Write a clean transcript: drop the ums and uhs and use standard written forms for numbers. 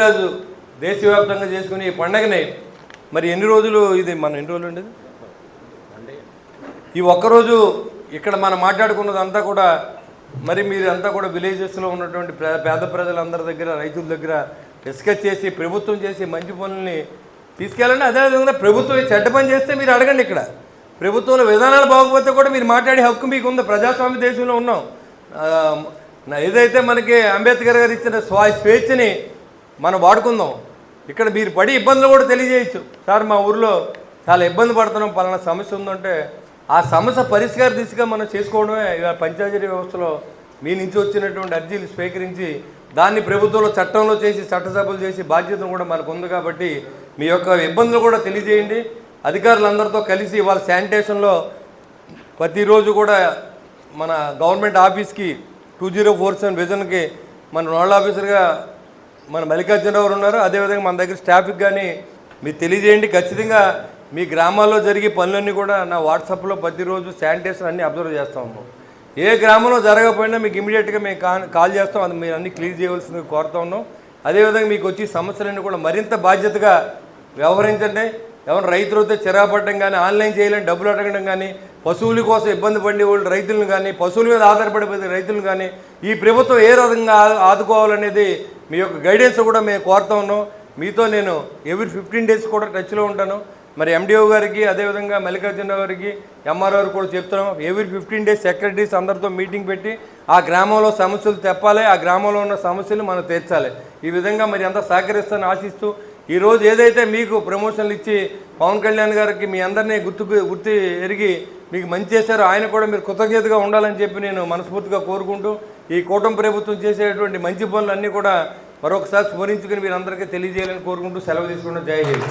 పుట్టినరోజు దేశవ్యాప్తంగా చేసుకుని ఈ పండగని మరి ఎన్ని రోజులు ఇది మనం ఎన్ని రోజులు ఉండేది ఈ ఒక్కరోజు ఇక్కడ మనం మాట్లాడుకున్నదంతా కూడా మరి మీరు అంతా కూడా విలేజెస్లో ఉన్నటువంటి పేద ప్రజలందరి దగ్గర రైతుల దగ్గర డిస్కస్ చేసి ప్రభుత్వం చేసి మంచి పనుల్ని తీసుకెళ్ళండి. అదేవిధంగా ప్రభుత్వం చెడ్డ పని చేస్తే మీరు అడగండి. ఇక్కడ ప్రభుత్వంలో విధానాలు బాగోకపోతే కూడా మీరు మాట్లాడే హక్కు మీకు ఉంది. ప్రజాస్వామ్య దేశంలో ఉన్నాం. ఏదైతే మనకి అంబేద్కర్ గారు ఇచ్చిన స్వేచ్ఛని మనం వాడుకుందాం. ఇక్కడ మీరు పడి ఇబ్బందులు కూడా తెలియజేయచ్చు. సార్ మా ఊరిలో చాలా ఇబ్బంది పడుతున్నాం, పలానా సమస్య ఉందంటే ఆ సమస్య పరిష్కార దిశగా మనం చేసుకోవడమే ఇవాళ పంచాయతీ వ్యవస్థలో మీ నుంచి వచ్చినటువంటి అర్జీలు స్వీకరించి దాన్ని ప్రభుత్వంలో చట్టంలో చేసి చట్టసభలు చేసి బాధ్యత కూడా మనకు ఉంది. కాబట్టి మీ యొక్క ఇబ్బందులు కూడా తెలియజేయండి. అధికారులందరితో కలిసి వాళ్ళ శానిటేషన్లో ప్రతిరోజు కూడా మన గవర్నమెంట్ ఆఫీస్కి 2047 విజన్కి మన నోడల్ ఆఫీసర్గా మన మల్లికార్జునరావు ఉన్నారు. అదేవిధంగా మన దగ్గర స్టాఫ్కి కానీ మీరు తెలియజేయండి. ఖచ్చితంగా మీ గ్రామాల్లో జరిగే పనులన్నీ కూడా నా వాట్సాప్లో ప్రతిరోజు శానిటేషన్ అన్నీ అబ్జర్వ్ చేస్తాము. ఏ గ్రామంలో జరగకపోయినా మీకు ఇమీడియట్గా మేము కాల్ చేస్తాం. అది మీరు అన్నీ క్లియర్ చేయవలసింది కోరుతా ఉన్నాం. అదేవిధంగా మీకు వచ్చి సమస్యలన్నీ కూడా మరింత బాధ్యతగా వ్యవహరించండి. ఎవరు రైతులు అయితే చిరాపడడం కానీ ఆన్లైన్ చేయాలని డబ్బులు అడగడం కానీ పశువుల కోసం ఇబ్బంది పడే వాళ్ళు రైతులను కానీ పశువుల మీద ఆధారపడిపోయే రైతులను కానీ ఈ ప్రభుత్వం ఏ విధంగా ఆదుకోవాలనేది మీ యొక్క గైడెన్స్ కూడా మేము కోరుతా ఉన్నాం. మీతో నేను ఎవ్రీ 15 days కూడా టచ్లో ఉంటాను. మరి ఎండిఓ గారికి అదేవిధంగా మల్లికార్జునరావు గారికి ఎంఆర్ఓ గారికి కూడా చెప్తున్నాం. ఎవ్రీ 15 days సెక్రటరీస్ అందరితో మీటింగ్ పెట్టి ఆ గ్రామంలో సమస్యలు తెప్పాలి, ఆ గ్రామంలో ఉన్న సమస్యలు మనం తీర్చాలి. ఈ విధంగా మరి అంతా సహకరిస్తానని ఆశిస్తూ ఈరోజు ఏదైతే మీకు ప్రమోషన్లు ఇచ్చి పవన్ కళ్యాణ్ గారికి మీ అందరినీ గుర్తు ఎరిగి మీకు మంచి చేశారో ఆయన కూడా మీరు కృతజ్ఞతగా ఉండాలని చెప్పి నేను మనస్ఫూర్తిగా కోరుకుంటూ ఈ కూటమి ప్రభుత్వం చేసేటువంటి మంచి పనులన్నీ కూడా మరొకసారి స్మరించుకుని మీరు అందరికీ తెలియజేయాలని కోరుకుంటూ సెలవు తీసుకుంటూ జై హింద్.